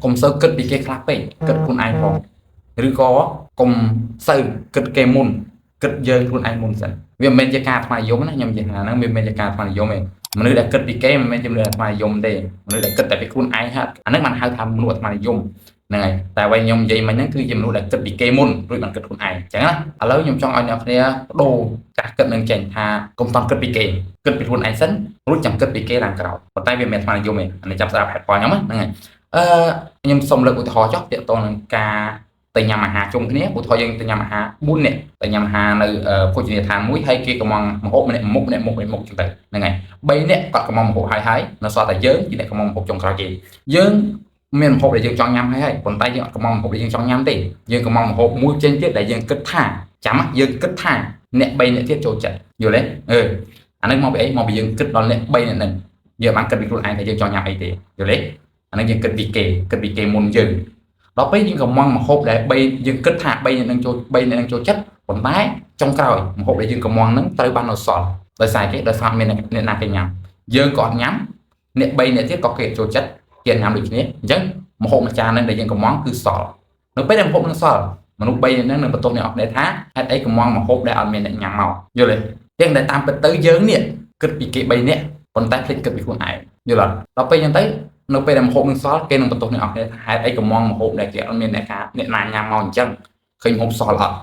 កុំសូវគិតពីគេខ្លះពេកគិតខ្លួនឯងផងឬក៏កុំសូវគិតគេមុនគិតយើងខ្លួនឯងមុនសិនវាមិនមែនជាការថ្មនិយមណាខ្ញុំនិយាយថាហ្នឹងវាមិនមែនជាការថ្មនិយមទេមនុស្សដែលគិតពីគេមិនមែនជាមនុស្សដែលថ្មនិយមទេមនុស្សដែលគិតតែពីខ្លួនឯងហើយអាហ្នឹងបានហៅថាមនុស្សថ្មនិយមហ្នឹងហើយតែអ្វីខ្ញុំនិយាយមិញហ្នឹងគឺជាមនុស្សដែលគិតពីគេមុនរួចបានគិតខ្លួនឯងអញ្ចឹងណាឥឡូវខ្ញុំចង់ឲ្យអ្នកគ្នាបដូរការគិតនឹងចេញថាកុំតន់គិតពីគេគិតពីខ្លួនឯងសិនរួចចាំគិតពីគេឡើងក្រោយប៉ុន្តែវាមិនមែនថ្មនិយមទេអានេះចាប់ស្ដាប់ហេតុផលខ្ញុំហ្នឹងហើយខ្ញុំសូមលើកឧទាហរណ៍ចុះទាក់ទងនឹងការទៅញ៉ាំអាហារជុំគ្នាឧទាហរណ៍យើងទៅញ៉ាំអាហារ4នាក់ទៅញ៉ាំអាហារនៅភោជនីយដ្ឋានមួយហើយគេកំងម្ហូបម្នាក់មុខចឹងទៅហ្នឹងហើយ3នាក់គាត់កំងម្ហូបហើយនៅសល់តែយើងជាអ្នកកំងម្ហូបចុងក្រោយគេយើងមានម្ហូបដែលយើងចង់ញ៉ាំហើយប៉ុន្តែយើងអត់កំងម្ហូបដែលយើងចង់ញ៉ាំទេយើងកំងម្ហូបមួយចេញទៀតដែលយើងគិតថាចាំយើងគិតថាអ្នក3នាក់ទៀតចូលចិត្តយល់ទេអានឹងមកពីអីមកពីយើងគិតដល់អ្នក3នាក់ហ្នឹងយើងបានគិតពីខ្លួនឯងថាយើងចង់ញ៉ាំអីទេយល់ទេអានឹងយើងគិតពីគេមុនយើងដល់ពេលយើងកំងម្ហូបដែល3យើងគិតថា3នាក់នឹងចូលចិត្តប៉ុន្តែចុងក្រោយម្ហូបដែលយើងកំងហ្នឹងត្រូវបាននៅសល់ដោយសារគេដោយសារមានអ្នកណាគេញ៉ាំយើងក៏អត់ញ៉ាំអ្នក3នាក់ទៀតក៏គេចូលចិត្តគេញ៉ាំដូចគ្នាអញ្ចឹងម្ហូបមួយចានហ្នឹងដែលយើងកំងគឺសល់នៅពេលដែលម្ហូបនឹងសល់មនុស្ស3នាក់ហ្នឹងនឹងបន្ទោសអ្នកអត់ដែរថាហេតុអីកំងម្ហូបដែលអត់មានអ្នកញ៉ាំមកយល់ទេទាំងតែតាមពិតទៅយើងនេះគិតពីគេ3នាក់ប៉ុន្តែភ្លេចគិតពីខ្លួនឯងយល់អត់ដល់ពេលអញ្ចឹងទៅនៅពេលដែលម្ហូបនឹងសល់គេនឹងបន្ទោសអ្នកអត់ដែរថាហេតុអីកំងម្ហូបដែលគេអត់មានអ្នកណាញ៉ាំមកអញ្ចឹងឃើញម្ហូបសល់អត់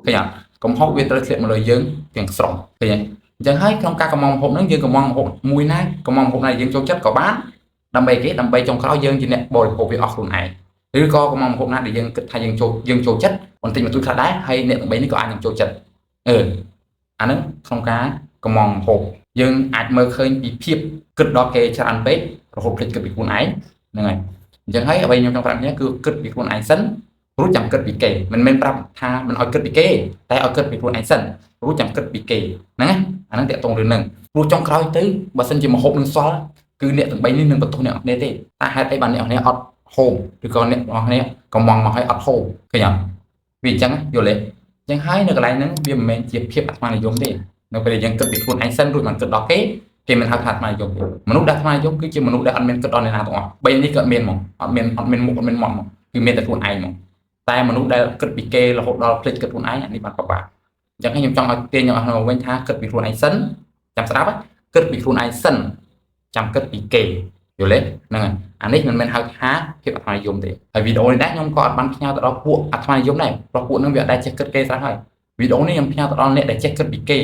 ឃើញអត់កំហុសវាត្រូវធ្លាក់មកលើយើងទាំងស្រុងឃើញទេអញ្ចឹងហើយក្នុងការកំងម្ហូបហ្នឹងយើងកំងម្ហូបមួយណាកំងម្ហូបណាយើងចូលចិត្តក៏បានដើម្បីចុងក្រោយយើងជាអ្នកបរិភោគវាអស់ខ្លួនឯងឬក៏កំងម្ហូបណាដែលយើងគិតថាយើងចូលចិត្តបន្តិចបន្តួចខ្លះដែរហើយអ្នកទាំង3នេះក៏អាចនឹងចូលចិត្តអាហ្នឹងក្នុងការកំងម្ហូបយើងអាចមើលឃើញពីភាពគិតដល់គេច្រើនពេករហូតភ្លេចគិតពីខ្លួនឯងហ្នឹងហើយអញ្ចឹងហើយអ្វីខ្ញុំចង់ប្រាប់នេះគឺគិតពីខ្លួនឯងសិនរួចចាំគិតពីគេមិនមែនប្រាប់ថាមិនឲ្យគិតពីគេតែឲ្យគិតពីខ្លួនឯងសិនរួចចាំគិតពីគេហ្នឹងណាអាហ្នឹងតាក់ទងរឿងហ្នឹងព្រោះចុងក្រោយទៅបើសិនជាម្ហូបនឹងសល់គឺអ្នកទាំង3នេះនឹងបន្ទោសអ្នកអត់នេះទេតែហេតុអីបានអ្នកនេះអត់ហូបឬក៏អ្នកទាំងអស់គ្នាកំងមកឲ្យអត់ហូបឃើញអត់វាអញ្ចឹងយល់ទេអញ្ចឹងហើយនៅកន្លែងហ្នឹងវាមិនមែនជាភាពអាត្មានិយមទេនៅពេលយើងគិតពីខ្លួនឯងសិនរួចមិនគិតដល់គេមិនហៅថាអាត្មានិយមទេមនុស្សដែលអាត្មានិយមគឺជាមនុស្សដែលអត់មានគិតដល់អ្នកណាទាំងអស់3នេះក៏មានហ្មងអត់មានមុខអត់មានមាត់ហ្មងគឺមានតែខ្លួនឯងហ្មងតែមនុស្សដែលគិតពីគេរហូតដល់ភ្លេចគិតខ្លួនឯងអានេះបានពិបាកអញ្ចឹងខ្ញុំចង់ឲ្យទាញអ្នកនរវិញថាគិតពីខ្លួនឯងសិនចាំស្ដាប់គិតពីខ្លួនឯងសិនចាំគិតពីគេយល់ទេហ្នឹងហើយអានេះមិនមែនហៅថាភាពអាត្មានិយមទេហើយវីដេអូនេះដែរខ្ញុំក៏អត់បានផ្ញើទៅដល់ពួកអាត្មានិយមដែរព្រោះពួកហ្នឹងវាអត់ដែលចេះគិតគេស្រាប់ហើយវីដេអូនេះខ្ញុំផ្ញើទៅដល់អ្នកដែលចេះគិតពីគេ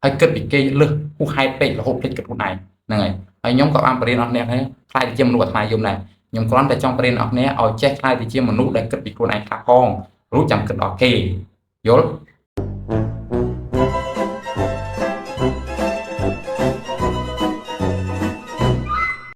ហើយគិតពីគេលើសហួសហេតុពេករហូតភ្លេចគិតខ្លួនឯងហ្នឹងហើយខ្ញុំក៏បានបរៀនអស់អ្នកហ្នឹងខ្លាចជាមនុស្សអាត្មានិយមដែរខ្ញុំគ្រាន់តែចង់បរៀនអស់អ្នកឲ្យចេះខ្លាចទៅជាមនុស្សដែលគិតពីខ្លួនឯងខ្លះផងរួចចាំគិតដល់គេយល់